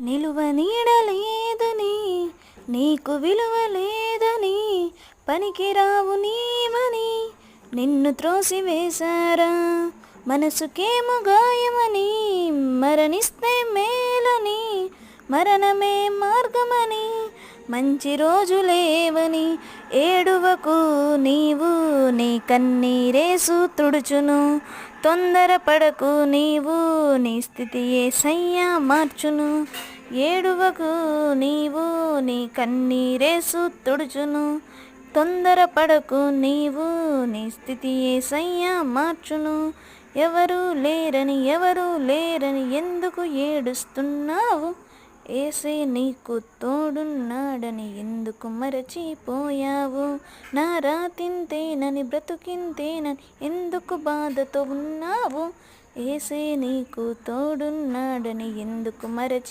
నిలువ నీడలేదని నీకు విలువ లేదని పనికిరావు నీవని నిన్ను త్రోసివేశారా. మనసుకేమో గాయమని మరణిస్తే మేలని మరణమే మార్గమని మంచి రోజులేవని ఏడువకు నీవు నీ కన్నీరేసు తుడుచును. తొందరపడకు నీవు నీ స్థితి యేసయ్యా మార్చును. ఏడువకు నీవు నీ కన్నీరేసు తుడుచును. తొందరపడకు నీవు నీ స్థితి యేసయ్యా మార్చును. ఎవరు లేరని ఎందుకు ఏడుస్తున్నావు? ఏసే నీకు తోడున్నాడని ఎందుకు మరచిపోయావు? నా రాతింతేనని బ్రతుకింతేనని ఎందుకు బాధతో ఉన్నావు? ఏసే నీకు తోడున్నాడని ఎందుకు